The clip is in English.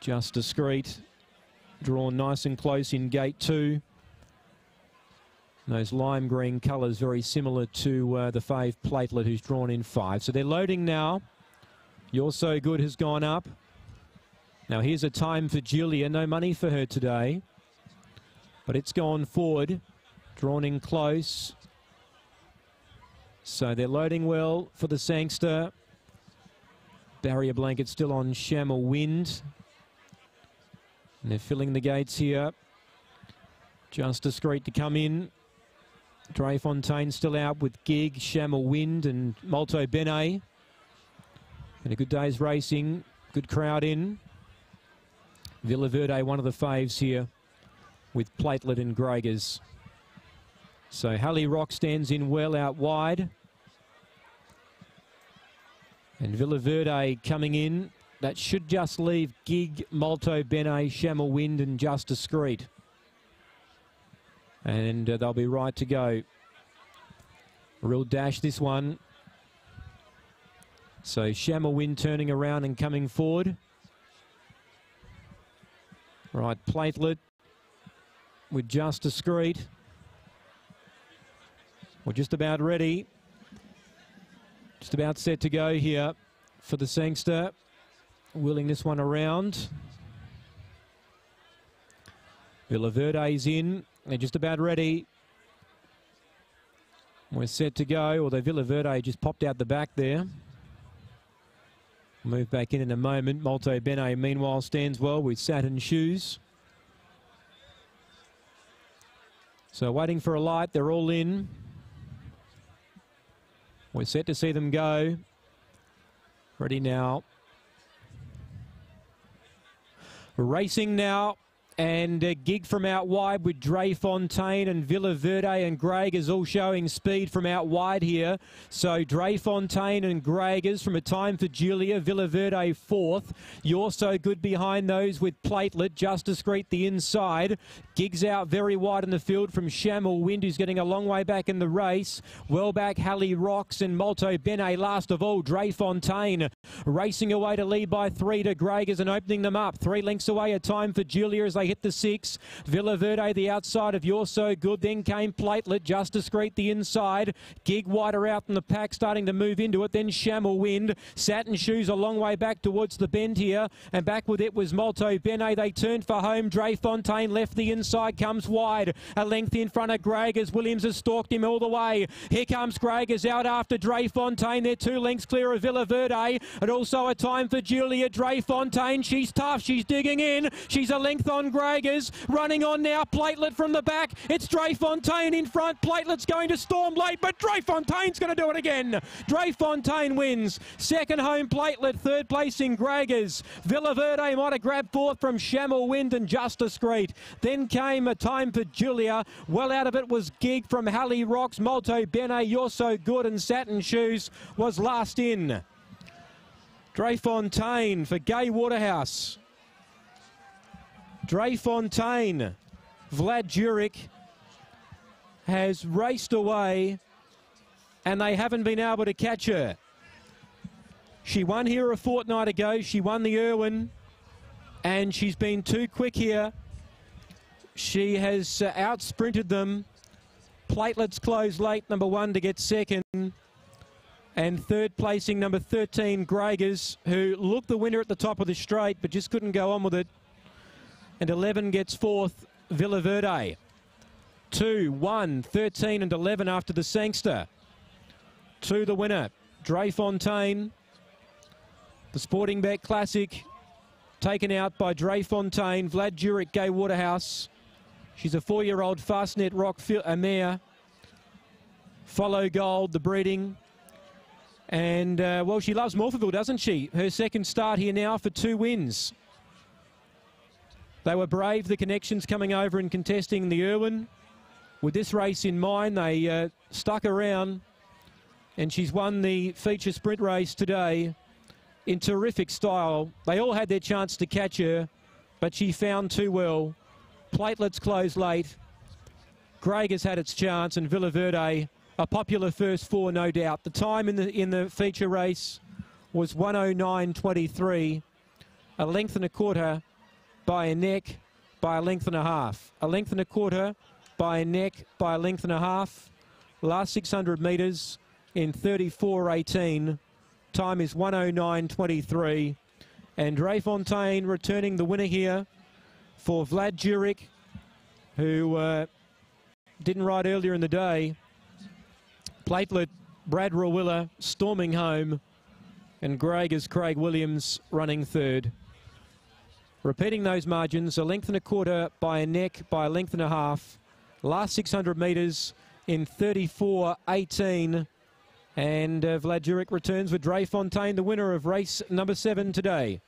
Just Discreet, drawn nice and close in gate 2. Those lime green colours very similar to the fave Platelet, who's drawn in 5. So they're loading now. You're So Good has gone up. Now here's a time for Julia. No money for her today, but it's gone forward, drawn in close. So they're loading well for the Sangster. Barrier blanket still on Shamel Wind. And they're filling the gates here. Just Discreet to come in. Drienfontein still out with Gig, Shamel Wind and Molto Bene. And a good day's racing. Good crowd in. Villaverde, one of the faves here with Platelet and Gregers. So Halley Rock stands in well out wide. And Villaverde coming in. That should just leave Gig, Molto Bene, Shamel Wind and Just Discreet. And they'll be right to go. Real dash this one. So Shamel Wind turning around and coming forward. Right, Platelet with Just Discreet. We're just about ready. Just about set to go here for the Sangster. Wheeling this one around. Villaverde's in. They're just about ready. We're set to go, although Villaverde just popped out the back there. Move back in a moment. Molto Bene, meanwhile, stands well with Satin Shoes. So waiting for a light. They're all in. We're set to see them go. Ready now. We're racing now. And a Gig from out wide with Drienfontein and Villaverde and Gregers all showing speed from out wide here. So Drienfontein and Gregers from a time for Julia. Villaverde 4th. You're So Good behind those with Platelet. Just Discreet the inside. Gig's out very wide in the field from Shamel Wind, who's getting a long way back in the race. Well back Halley Rocks and Molto Bene. Last of all, Drienfontein racing away to lead by 3 to Gregers and opening them up. 3 lengths away, a time for Julia as they hit the 6. Villaverde the outside of You're So Good. Then came Platelet. Just Discreet the inside. Gig wider out in the pack, starting to move into it. Then Shamel Wind. Satin Shoes a long way back towards the bend here. And back with it was Molto Bene. They turned for home. Drienfontein left the inside, comes wide. A length in front of Gregers. Williams has stalked him all the way. Here comes Gregers out after Drienfontein. They're 2 lengths clear of Villaverde. And also a time for Julia. Drienfontein. She's tough. She's digging in. She's a length on Gregers. Running on now. Platelet from the back. It's Drienfontein in front. Platelet's going to storm late, but Drienfontein's going to do it again. Drienfontein wins. Second home Platelet. Third place in Gregers. Villaverde might have grabbed 4th from Shamel Wind and Just Discreet. Then came a time for Julia. Well out of it was Gig from Halley Rocks. Molto Bene, You're So Good and Satin Shoes was last in. Drienfontein for Gay Waterhouse. Drienfontein, Vlad Jurek has raced away and they haven't been able to catch her. She won here a fortnight ago. She won the Irwin and she's been too quick here. She has out-sprinted them. Platelets closed late, number 1 to get second. And third placing, number 13, Gregers, who looked the winner at the top of the straight but just couldn't go on with it. And 11 gets 4th, Villaverde. 2, 1, 13 and 11 after the Sangster. 2 the winner, Drienfontein. The Sporting Bet Classic taken out by Drienfontein. Vlad Jurek, Gay Waterhouse. She's a 4-year-old Fastnet Rock mare. Follow Gold, the breeding. And, well, she loves Morphetville, doesn't she? Her second start here now for 2 wins. They were brave, the Connections, coming over and contesting the Irwin. With this race in mind, they stuck around. And she's won the feature sprint race today in terrific style. They all had their chance to catch her, but she found too well. Platelets closed late. Gregers had its chance, and Villaverde, a popular first 4, no doubt. The time in the feature race was 1:09.23, a length and a quarter by a neck, by a length and a half. A length and a quarter, by a neck, by a length and a half. Last 600 metres in 34.18. Time is 1:09.23. And Drienfontein returning the winner here for Vlad Jurek, who didn't ride earlier in the day. Platelet Brad Rawiller storming home, and Craig Williams running third. Repeating those margins, a length and a quarter, by a neck, by a length and a half. Last 600 metres in 34.18. And Vlad Jurek returns with Drienfontein, the winner of race number 7 today.